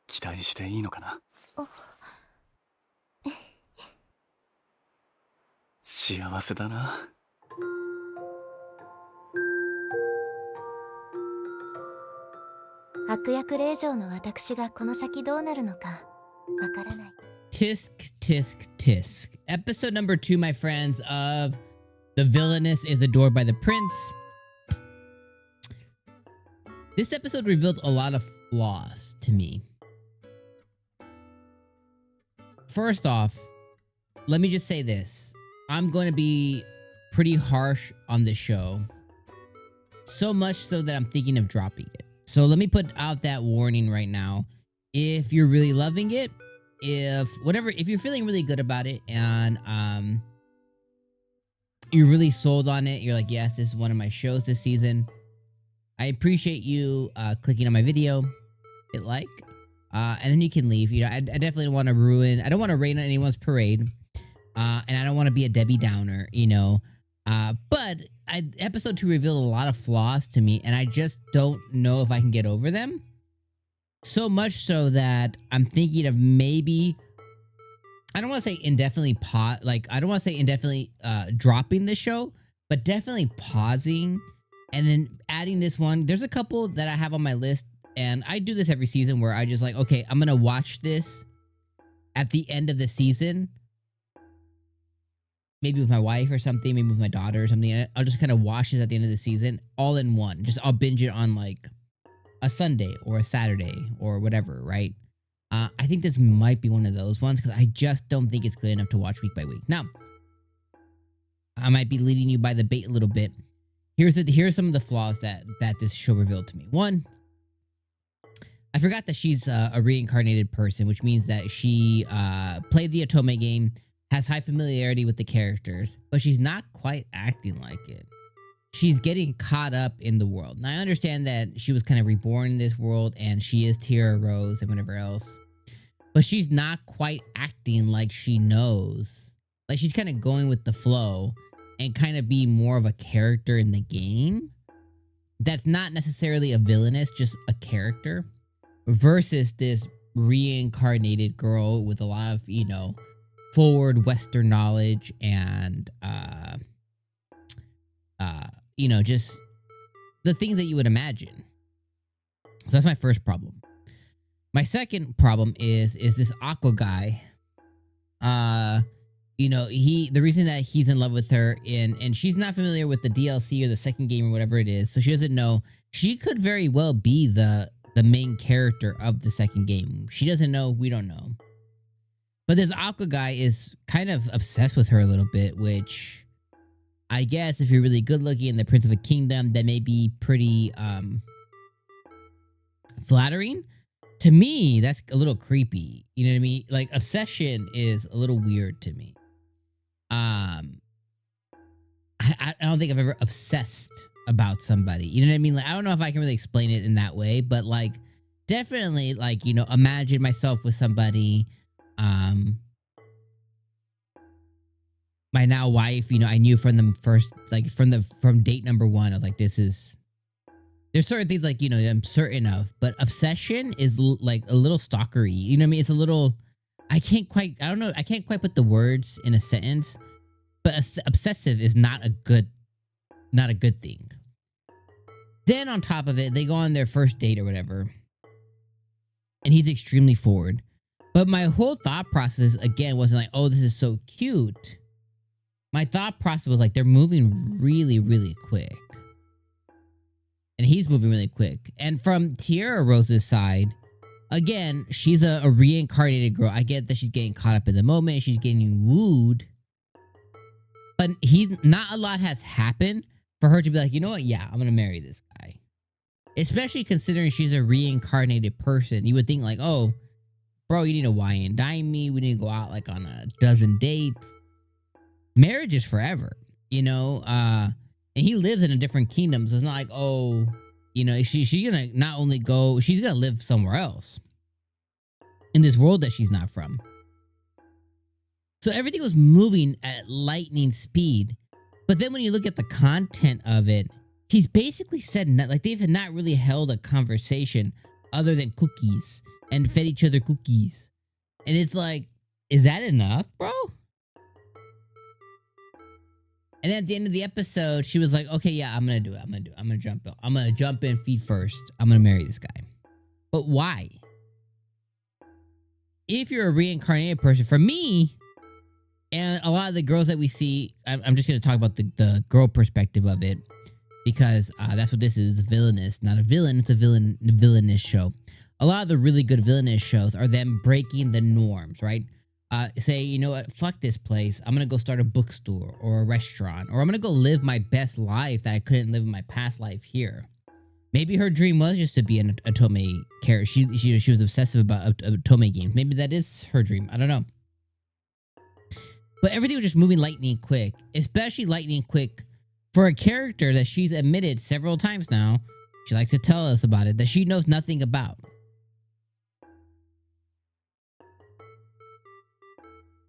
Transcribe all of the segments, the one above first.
期待していいのかな。幸せだな。悪役令嬢の私がこの先どうなるのかわからない。Tisk, tisk, tisk. Episode number 2, my friends, of The Villainess is Adored by the Prince. This episode revealed a lot of flaws to me. First off, let me just say this. I'm going to be pretty harsh on this show. So much so that I'm thinking of dropping it. So let me put out that warning right now. If you're really loving it, if you're feeling really good about it and you're really sold on it, you're like, yes, this is one of my shows this season, I appreciate you clicking on my video, hit like, and then you can leave. You know, I definitely don't want to I don't want to rain on anyone's parade, and I don't want to be a Debbie Downer, you know. But episode 2 revealed a lot of flaws to me, and I just don't know if I can get over them. So much so that I'm thinking of maybe, I don't want to say indefinitely dropping the show, but definitely pausing and then adding this one. There's a couple that I have on my list, and I do this every season where I just like, okay, I'm gonna watch this at the end of the season, maybe with my wife or something, maybe with my daughter or something. I'll just kind of watch this at the end of the season all in one. I'll binge it on like a Sunday or a Saturday or whatever, right? I think this might be one of those ones because I just don't think it's good enough to watch week by week. Now, I might be leading you by the bait a little bit. Here's some of the flaws that this show revealed to me. One, I forgot that she's a reincarnated person, which means that she played the Otome game, has high familiarity with the characters, but she's not quite acting like it. She's getting caught up in the world. Now, I understand that she was kind of reborn in this world and she is Tiara Rose and whatever else, but she's not quite acting like she knows. Like, she's kind of going with the flow and kind of being more of a character in the game that's not necessarily a villainess, just a character, versus this reincarnated girl with a lot of, you know, forward Western knowledge and you know, just the things that you would imagine. So that's my first problem. My second problem is this Aqua guy. You know, the reason that he's in love with her and she's not familiar with the DLC or the second game or whatever it is, so she doesn't know. She could very well be the main character of the second game. She doesn't know, we don't know. But this Aqua guy is kind of obsessed with her a little bit, which I guess if you're really good looking and the Prince of a Kingdom, that may be pretty flattering. To me, that's a little creepy. You know what I mean? Like, obsession is a little weird to me. I don't think I've ever obsessed about somebody. You know what I mean? Like, I don't know if I can really explain it in that way, but like, definitely, like, you know, imagine myself with somebody. My now wife, you know, I knew from the first, like from date number 1, I was like, there's certain things like, you know, I'm certain of, but obsession is like a little stalkery. You know what I mean? It's a little, I can't quite put the words in a sentence, but obsessive is not a good thing. Then on top of it, they go on their first date or whatever, and he's extremely forward. But my whole thought process, again, wasn't like, oh, this is so cute. My thought process was like, they're moving really, really quick. And he's moving really quick. And from Tiara Rose's side, again, she's a reincarnated girl. I get that she's getting caught up in the moment. She's getting wooed. But not a lot has happened for her to be like, you know what? Yeah, I'm going to marry this guy. Especially considering she's a reincarnated person. You would think like, oh, bro, you need to wine and dine me. We need to go out like on a dozen dates. Marriage is forever, you know, and he lives in a different kingdom. So it's not like, oh, you know, she's gonna not only go, she's gonna live somewhere else in this world that she's not from. So everything was moving at lightning speed. But then when you look at the content of it, he's basically said, like, they've not really held a conversation other than cookies. and fed each other cookies. And it's like, is that enough, bro? And then at the end of the episode, she was like, okay, yeah, I'm gonna do it. I'm gonna jump in feet first. I'm gonna marry this guy. But why? If you're a reincarnated person, for me, and a lot of the girls that we see, I'm just gonna talk about the girl perspective of it, because that's what this is. Villainous, not a villain. It's a villainous show. A lot of the really good villainous shows are them breaking the norms, right? Say, you know what, fuck this place. I'm gonna go start a bookstore or a restaurant, or I'm gonna go live my best life that I couldn't live in my past life here. Maybe her dream was just to be an Otome character. She was obsessive about Otome games. Maybe that is her dream. I don't know. But everything was just moving lightning quick, especially lightning quick for a character that she's admitted several times now. She likes to tell us about it, that she knows nothing about.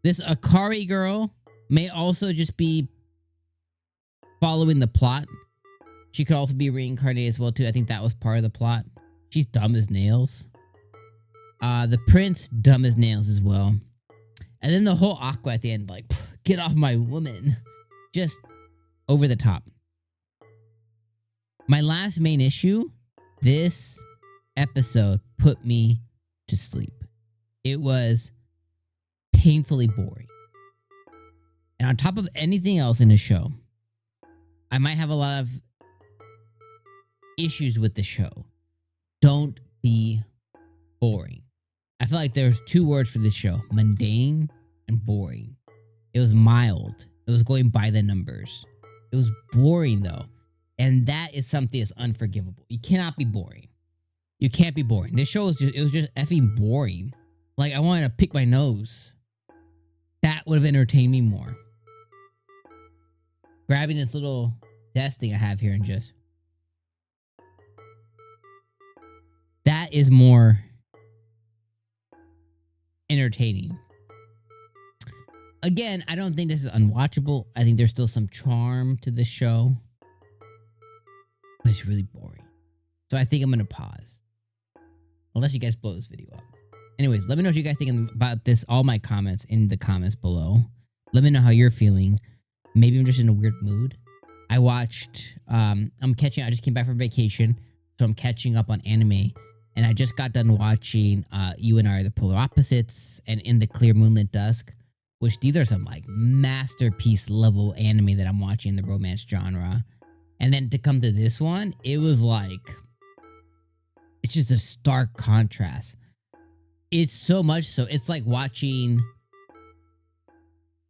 This Akari girl may also just be following the plot. She could also be reincarnated as well too. I think that was part of the plot. She's dumb as nails. The prince, dumb as nails as well. And then the whole Aqua at the end, like, get off my woman. Just over the top. My last main issue, this episode put me to sleep. It was painfully boring. And on top of anything else in the show, I might have a lot of issues with the show. Don't be boring. I feel like there's two words for this show: mundane and boring. It was mild. It was going by the numbers. It was boring though. And that is something that's unforgivable. You cannot be boring. You can't be boring. This show was just effing boring. Like, I wanted to pick my nose. That would have entertained me more. Grabbing this little desk thing I have here and just... that is more entertaining. Again, I don't think this is unwatchable. I think there's still some charm to this show. But it's really boring. So I think I'm going to pause. Unless you guys blow this video up. Anyways, let me know what you guys think about this. All my comments in the comments below. Let me know how you're feeling. Maybe I'm just in a weird mood. I watched, I just came back from vacation. So I'm catching up on anime. And I just got done watching You and I Are the Polar Opposites and In the Clear Moonlit Dusk. Which these are some like masterpiece level anime that I'm watching in the romance genre. And then to come to this one, it was like, it's just a stark contrast. It's so much so, it's like watching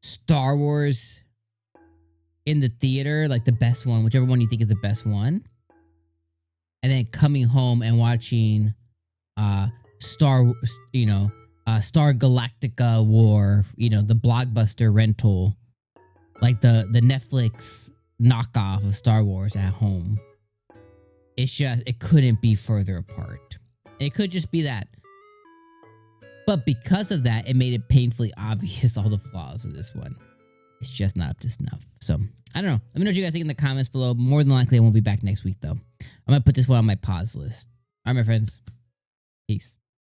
Star Wars in the theater, like the best one, whichever one you think is the best one. And then coming home and watching Star Galactica War, the blockbuster rental, like the Netflix knockoff of Star Wars at home. It's just, it couldn't be further apart. It could just be that. But because of that, it made it painfully obvious all the flaws of this one. It's just not up to snuff. So, I don't know. Let me know what you guys think in the comments below. More than likely, I won't be back next week, though. I'm going to put this one on my pause list. All right, my friends. Peace.